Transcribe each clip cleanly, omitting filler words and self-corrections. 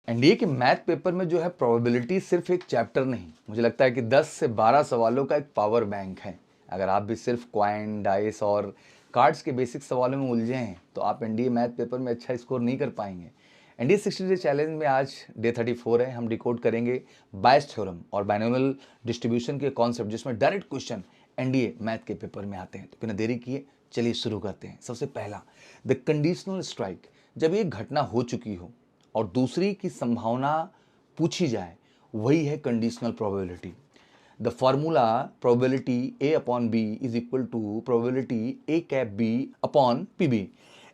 NDA के math paper में जो है प्रोबेबिलिटी सिर्फ एक चैप्टर नहीं, मुझे लगता है कि 10 से 12 सवालों का एक पावर बैंक है। अगर आप भी सिर्फ क्वाइन, डाइस और कार्ड्स के बेसिक सवालों में उलझे हैं तो आप एनडीए मैथ पेपर में अच्छा स्कोर नहीं कर पाएंगे। एनडीए 60 डे चैलेंज में आज डे 34 है। हम डिकोड करेंगे बायस थ्योरम और बाइनोमियल डिस्ट्रीब्यूशन के कॉन्सेप्ट, जिसमें डायरेक्ट क्वेश्चन एनडीए मैथ के पेपर में आते हैं। तो बिना देरी किए चलिए शुरू करते हैं। सबसे पहला, द कंडीशनल स्ट्राइक। जब ये घटना हो चुकी हो और दूसरी की संभावना पूछी जाए, वही है conditional probability. The formula probability A upon B is equal to probability A cap B upon P B.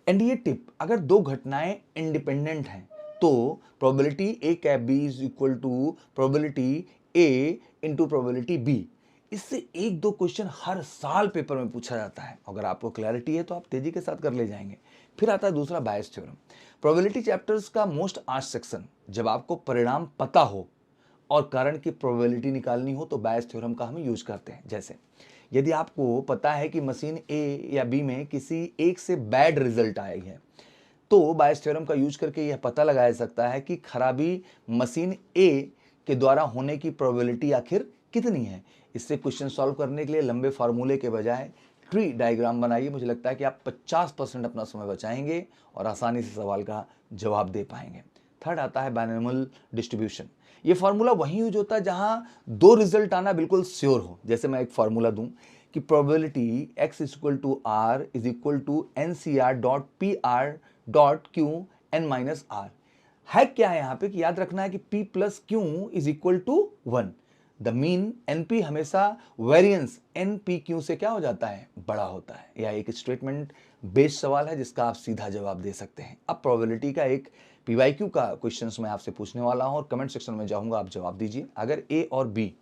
NDA tip, अगर दो घटनाएं इंडिपेंडेंट हैं तो probability A cap B is equal to probability A into probability B. इससे एक दो question हर साल paper में पूछा जाता है। अगर आपको क्लैरिटी है तो आप तेजी के साथ कर ले जाएंगे। फिर आता है दूसरा, बायस थ्योरम। प्रोबेबिलिटी चैप्टर्स का मोस्ट आस्क्ड सेक्शन। जब आपको परिणाम पता हो और कारण की प्रोबेबिलिटी निकालनी हो तो बायस थ्योरम का हम यूज करते हैं। जैसे यदि आपको पता है कि मशीन ए या बी में किसी एक से बैड रिजल्ट आई है तो बायस थ्योरम का यूज करके यह पता लगाया सकता है कि खराबी मशीन ए के द्वारा होने की प्रोबेबिलिटी आखिर कितनी है। इससे क्वेश्चन सॉल्व करने के लिए लंबे फार्मूले के बजाय ट्री डायग्राम बनाइए। मुझे लगता है कि आप 50% अपना समय बचाएंगे और आसानी से सवाल का जवाब दे पाएंगे। थर्ड आता है बाइनोमियल डिस्ट्रीब्यूशन। ये फार्मूला वहीं यूज होता है जहां दो रिजल्ट आना बिल्कुल श्योर हो। जैसे मैं एक फार्मूला दूं कि probability x equal to R is equal to N C R dot P R dot Q N minus R. है क्या है यहाँ पे कि याद रखना है कि p plus Q is equal to 1। The mean NP हमेशा वेरिएंस एनपीक्यू से क्या हो जाता है, बड़ा होता है। यह एक स्टेटमेंट बेस्ड सवाल है जिसका आप सीधा जवाब दे सकते हैं। अब प्रोबेबिलिटी का एक पीवाईक्यू का क्वेश्चंस मैं आपसे पूछने वाला हूं और कमेंट सेक्शन में जाऊंगा, आप जवाब दीजिए। अगर ए और बी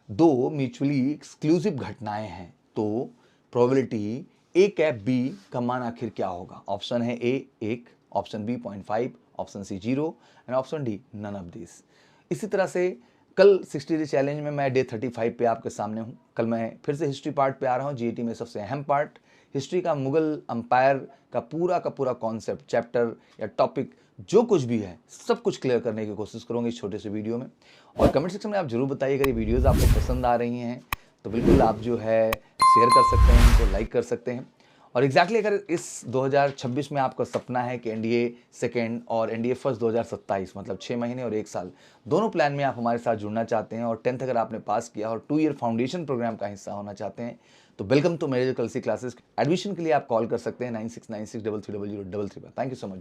दो म्यूचुअली एक्सक्लूसिव घटनाएं हैं तो प्रोबेबिलिटी ए कैप बी का मान आखिर क्या होगा। ऑप्शन है A 1, option B 0.5, option C 0 and option D none of this. इसी तरह से कल 60 डे चैलेंज में मैं डे 35 पे आपके सामने हूँ। कल मैं फिर से हिस्ट्री पार्ट पे आ रहा हूँ। जीएटी में सबसे अहम पार्ट हिस्ट्री का, मुगल अंपायर का पूरा कॉन्सेप्ट, चैप्टर या टॉपिक जो कुछ भी है सब कुछ क्लियर करने की कोशिश करूँगी इस छोटे से वीडियो में। और कमेंट सेक्शन में आप जरूर बताइए अगर ये वीडियोस आपको पसंद आ रही हैं तो बिल्कुल आप जो है शेयर कर सकते हैं, इनको लाइक कर सकते हैं। और एग्जैक्टली अगर इस 2026 में आपका सपना है कि एनडीए सेकेंड और एनडीए फर्स्ट 2027, मतलब 6 महीने और 1 साल दोनों प्लान में आप हमारे साथ जुड़ना चाहते हैं और 10th अगर आपने पास किया और 2 ईयर फाउंडेशन प्रोग्राम का हिस्सा होना चाहते हैं तो वेलकम टू मेरे कलसी क्लासेस। एडमिशन के लिए आप कॉल कर सकते हैं 9696330033 पर। Thank you so much.